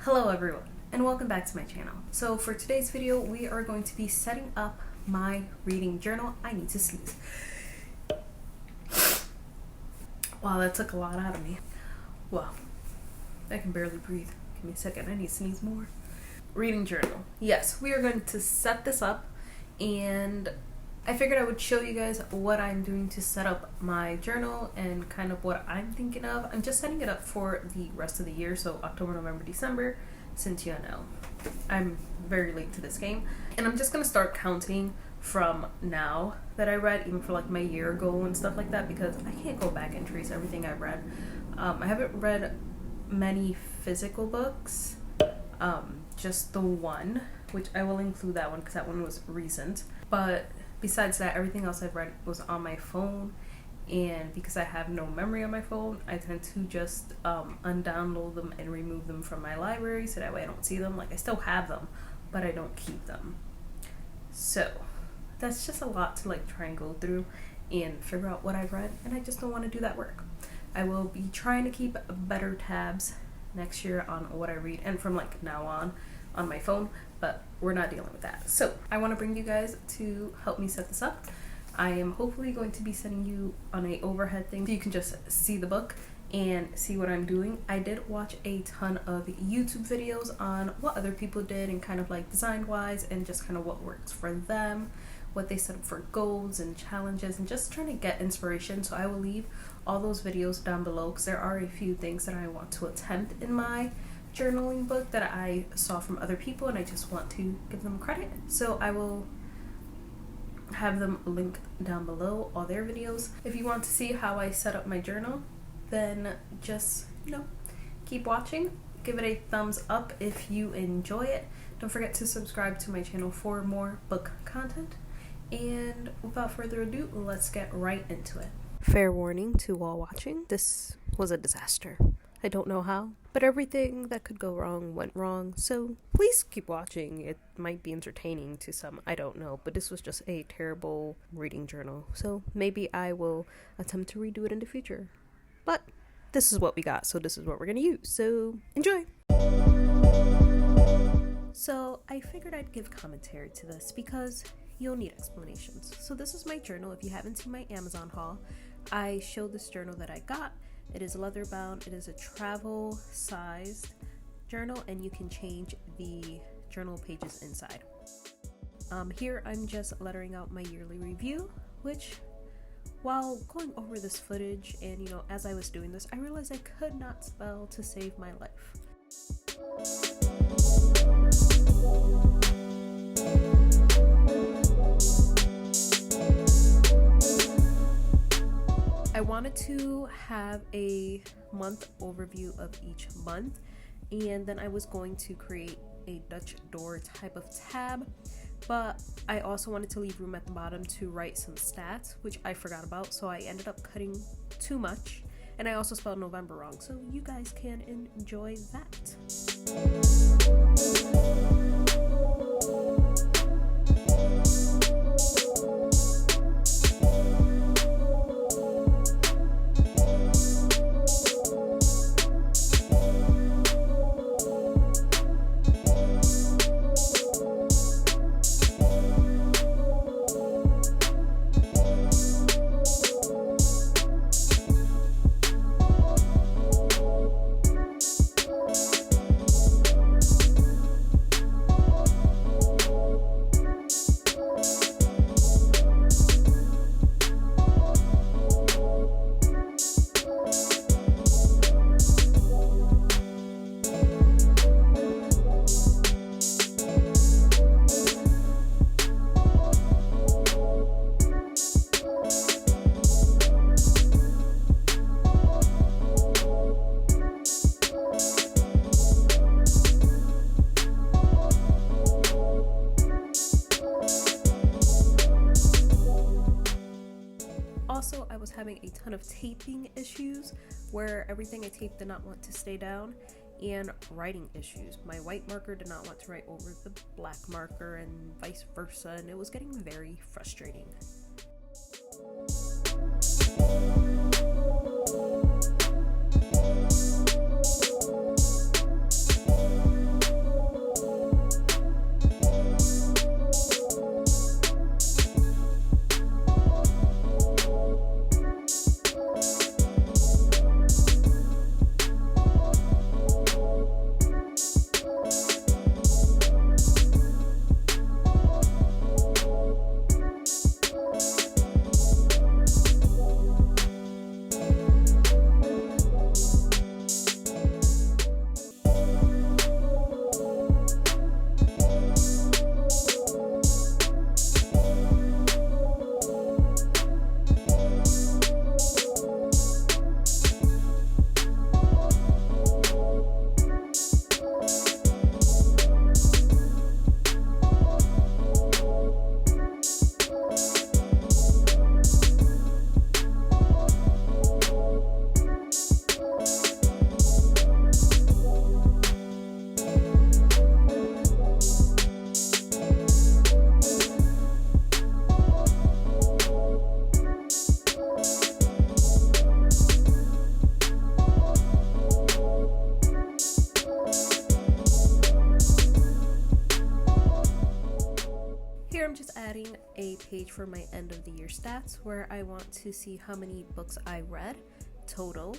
Hello everyone, and welcome back to my channel. So for today's video, we are going to be setting up my reading journal. I need to sneeze. Wow, that took a lot out of me. Wow, I can barely breathe. Give me a second, I need to sneeze more. Reading journal. Yes, we are going to set this up, and I figured I would show you guys what I'm doing to set up my journal and kind of what I'm thinking of. I'm just setting it up for the rest of the year, so October, November, December, since you know I'm very late to this game. And I'm just gonna start counting from now that I read, even for like my year ago and stuff like that, because I can't go back and trace everything I read. I haven't read many physical books, just the one, which I will include that one because that one was recent. But besides that, everything else I've read was on my phone, and because I have no memory on my phone, I tend to just undownload them and remove them from my library so that way I don't see them. Like, I still have them, but I don't keep them. So that's just a lot to like try and go through and figure out what I've read, and I just don't want to do that work. I will be trying to keep better tabs next year on what I read, and from like now on my phone, but we're not dealing with that. So I want to bring you guys to help me set this up. I am hopefully going to be sending you on a overhead thing so you can just see the book and see what I'm doing. I did watch a ton of YouTube videos on what other people did and kind of like design wise and just kind of what works for them, what they set up for goals and challenges, and just trying to get inspiration. So I will leave all those videos down below because there are a few things that I want to attempt in my journaling book that I saw from other people, and I just want to give them credit. So I will have them linked down below, all their videos. If you want to see how I set up my journal, then just, keep watching. Give it a thumbs up if you enjoy it. Don't forget to subscribe to my channel for more book content. And without further ado, let's get right into it. Fair warning to all watching, this was a disaster. I don't know how, but everything that could go wrong went wrong, so please keep watching. It might be entertaining to some, I don't know, but this was just a terrible reading journal, so maybe I will attempt to redo it in the future. But this is what we got, so this is what we're gonna use, so enjoy! So I figured I'd give commentary to this because you'll need explanations. So this is my journal. If you haven't seen my Amazon haul, I showed this journal that I got. It is leather bound. It is a travel sized journal, and you can change the journal pages inside. Here I'm just lettering out my yearly review, which while going over this footage and as I was doing this, I realized I could not spell to save my life. I wanted to have a month overview of each month, and then I was going to create a Dutch door type of tab, but I also wanted to leave room at the bottom to write some stats, which I forgot about, so I ended up cutting too much, and I also spelled November wrong, so you guys can enjoy that. Also, I was having a ton of taping issues where everything I taped did not want to stay down, and writing issues. My white marker did not want to write over the black marker and vice versa, and it was getting very frustrating. I'm just adding a page for my end of the year stats where I want to see how many books I read total,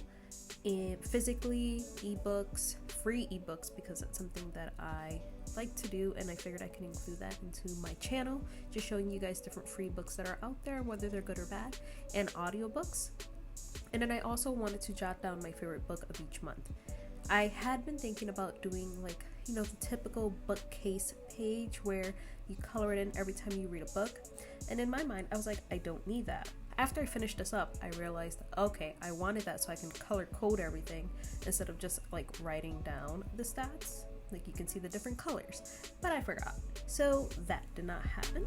and physically, ebooks, free ebooks, because that's something that I like to do, and I figured I can include that into my channel, just showing you guys different free books that are out there, whether they're good or bad, and audiobooks. And then I also wanted to jot down my favorite book of each month. I had been thinking about doing like, the typical bookcase page where you color it in every time you read a book. And in my mind, I was like, I don't need that. After I finished this up, I realized, okay, I wanted that so I can color code everything instead of just like writing down the stats. Like you can see the different colors, but I forgot. So that did not happen.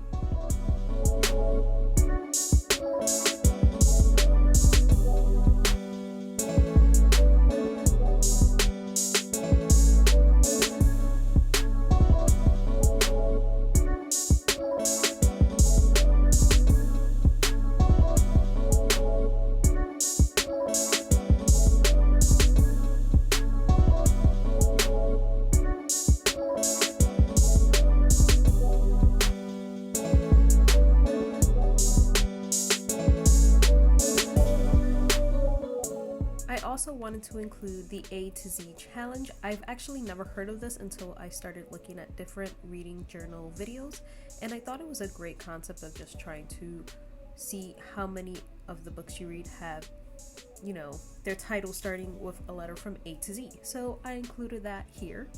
Also wanted to include the A to Z challenge. I've actually never heard of this until I started looking at different reading journal videos, and I thought it was a great concept of just trying to see how many of the books you read have, their title starting with a letter from A to Z. So I included that here.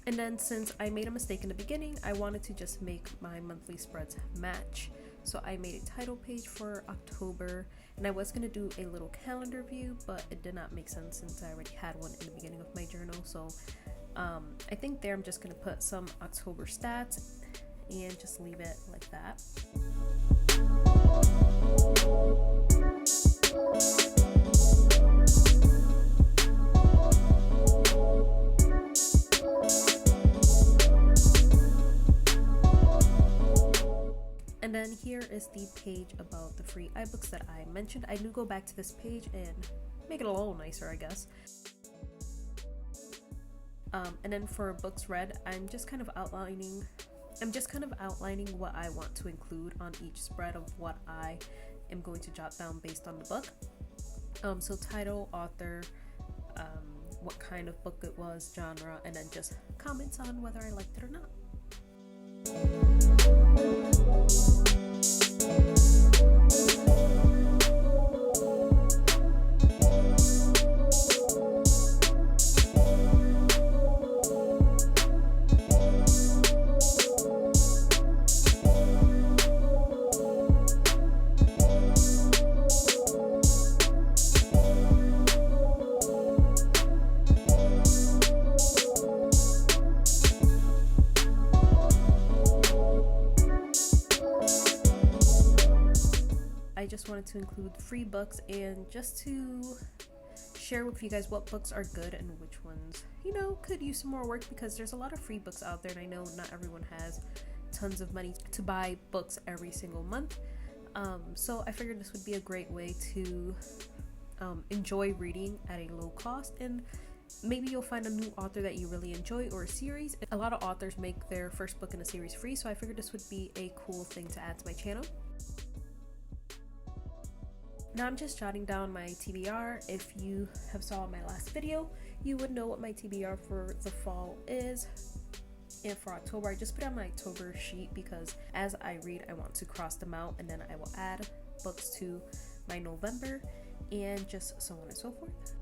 And then since I made a mistake in the beginning, I wanted to just make my monthly spreads match. So I made a title page for October, and I was going to do a little calendar view, but it did not make sense since I already had one in the beginning of my journal. So I think there I'm just going to put some October stats and just leave it like that. And then here is the page about the free iBooks that I mentioned. I do go back to this page and make it a little nicer, I guess. And then for books read, I'm just kind of outlining what I want to include on each spread of what I am going to jot down based on the book. So title, author, what kind of book it was, genre, and then just comments on whether I liked it or not. I just wanted to include free books and just to share with you guys what books are good and which ones, could use some more work, because there's a lot of free books out there and I know not everyone has tons of money to buy books every single month. So I figured this would be a great way to enjoy reading at a low cost, and maybe you'll find a new author that you really enjoy or a series. A lot of authors make their first book in a series free, so I figured this would be a cool thing to add to my channel. Now I'm just jotting down my TBR. If you have saw my last video, you would know what my TBR for the fall is. And for October, I just put on my October sheet because as I read, I want to cross them out, and then I will add books to my November and just so on and so forth.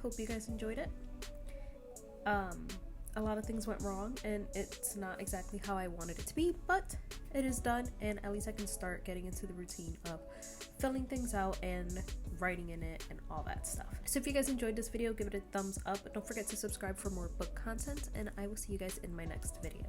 hope you guys enjoyed it. A lot of things went wrong and it's not exactly how I wanted it to be, but it is done, and at least I can start getting into the routine of filling things out and writing in it and all that stuff. So if you guys enjoyed this video, give it a thumbs up. Don't forget to subscribe for more book content, and I will see you guys in my next video.